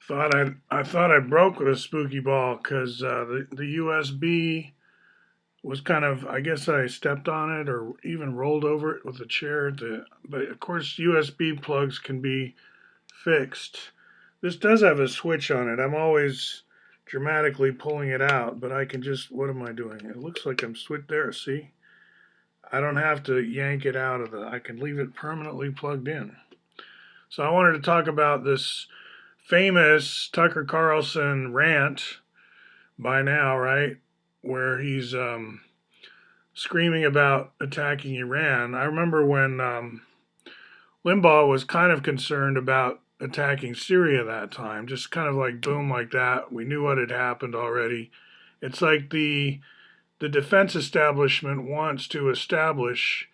I thought I broke with a spooky ball because the USB was kind of, I guess I stepped on it or even rolled over it with a chair. But of course USB plugs can be fixed. This does have a switch on it. I'm always dramatically pulling it out, but I can just, what am I doing? It looks like I'm switched there. See, I don't have to yank it out of I can leave it permanently plugged in. So I wanted to talk about this famous Tucker Carlson rant by now, right? Where he's screaming about attacking Iran. I remember when Limbaugh was kind of concerned about attacking Syria that time, just kind of like boom, like that. We knew what had happened already. It's like the defense establishment wants to establish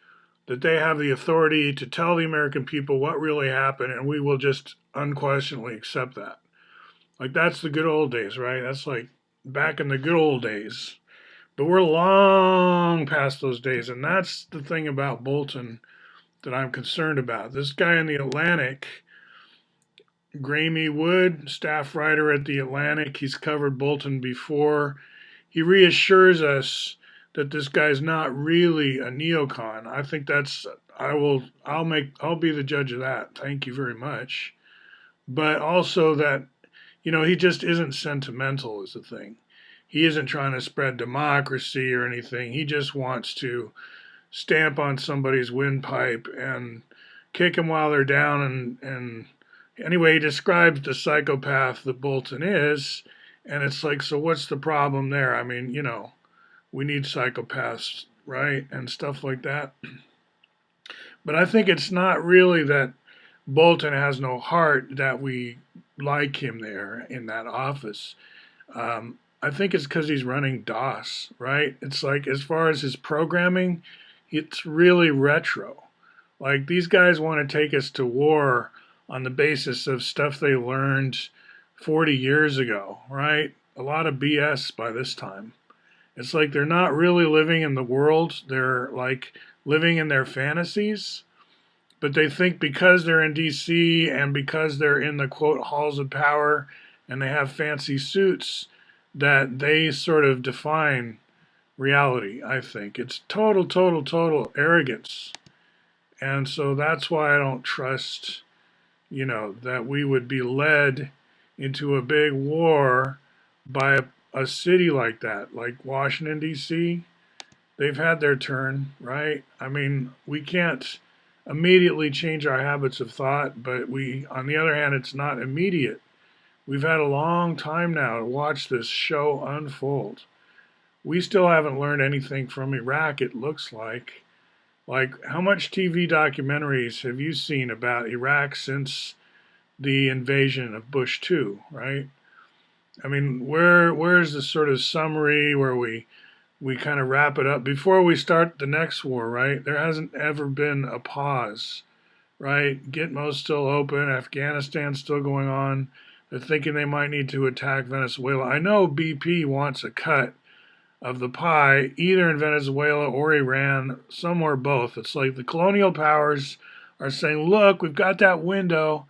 that they have the authority to tell the American people what really happened, and we will just unquestionably accept that. Like, that's the good old days, right? That's like back in the good old days. But we're long past those days, and that's the thing about Bolton that I'm concerned about. This guy in the Atlantic, Gramey Wood, staff writer at the Atlantic, he's covered Bolton before. He reassures us that this guy's not really a neocon. I think that's I'll be the judge of that. Thank you very much. But also that, he just isn't sentimental is the thing. He isn't trying to spread democracy or anything. He just wants to stamp on somebody's windpipe and kick them while they're down. And anyway, he describes the psychopath that Bolton is. And it's like, so what's the problem there? I mean, we need psychopaths, right? And stuff like that. But I think it's not really that Bolton has no heart that we like him there in that office. I think it's because he's running DOS, right? It's like, as far as his programming, it's really retro. Like, these guys want to take us to war on the basis of stuff they learned 40 years ago, right? A lot of BS by this time. It's like they're not really living in the world. They're like living in their fantasies. But they think because they're in DC and because they're in the quote halls of power and they have fancy suits, that they sort of define reality, I think. It's total, total, total arrogance. And so that's why I don't trust, that we would be led into a big war by a city like that, like Washington, D.C. They've had their turn, right? I mean, we can't immediately change our habits of thought, but on the other hand, it's not immediate. We've had a long time now to watch this show unfold. We still haven't learned anything from Iraq, it looks like. Like, how much TV documentaries have you seen about Iraq since the invasion of Bush 2, right? I mean, where's the sort of summary where we kind of wrap it up before we start the next war, right? There hasn't ever been a pause, right? Gitmo's still open, Afghanistan's still going on. They're thinking they might need to attack Venezuela. I know BP wants a cut of the pie, either in Venezuela or Iran, some or both. It's like the colonial powers are saying, look, we've got that window.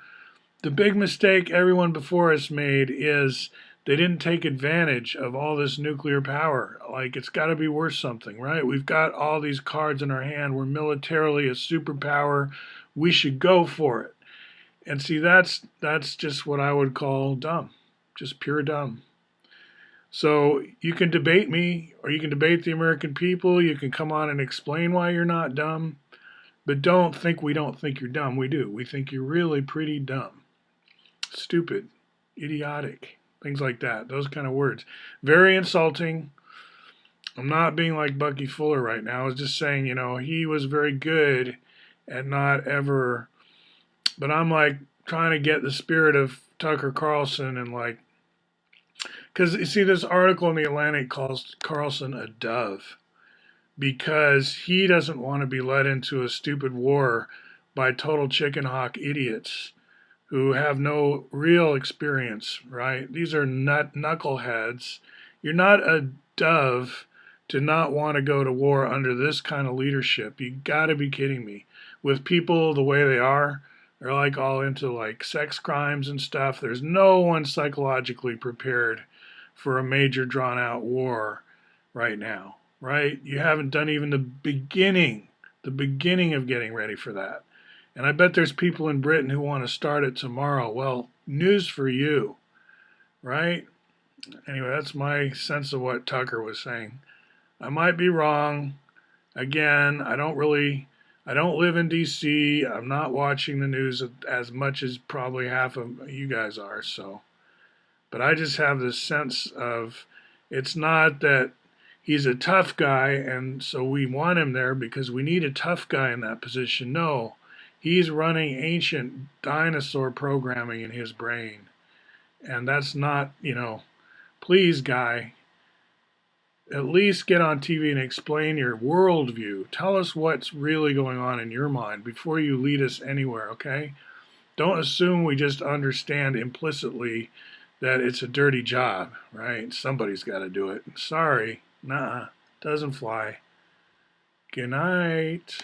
The big mistake everyone before us made is they didn't take advantage of all this nuclear power. Like, it's got to be worth something, right? We've got all these cards in our hand. We're militarily a superpower. We should go for it. And see, that's just what I would call dumb, just pure dumb. So you can debate me, or you can debate the American people. You can come on and explain why you're not dumb, but don't think we don't think you're dumb. We do. We think you're really pretty dumb, stupid, idiotic, things like that. Those kind of words. Very insulting. I'm not being like Bucky Fuller right now. I was just saying, he was very good at not ever. But I'm like trying to get the spirit of Tucker Carlson and like, because you see, this article in the Atlantic calls Carlson a dove because he doesn't want to be led into a stupid war by total chicken hawk idiots who have no real experience, right? These are knuckleheads. You're not a dove to not want to go to war under this kind of leadership. You got to be kidding me. With people the way they are, They're like all into like sex crimes and stuff. There's no one psychologically prepared for a major drawn out war right now, right? You haven't done even the beginning of getting ready for that. And I bet there's people in Britain who want to start it tomorrow. Well, news for you, right? Anyway, that's my sense of what Tucker was saying. I might be wrong. Again, I don't live in DC. I'm not watching the news as much as probably half of you guys are, so. But I just have this sense of it's not that he's a tough guy and so we want him there because we need a tough guy in that position. No, he's running ancient dinosaur programming in his brain. And that's not, please, guy, at least get on TV and explain your worldview. Tell us what's really going on in your mind before you lead us anywhere, okay? Don't assume we just understand implicitly that it's a dirty job, right? Somebody's got to do it. Sorry, nah, doesn't fly. Good night.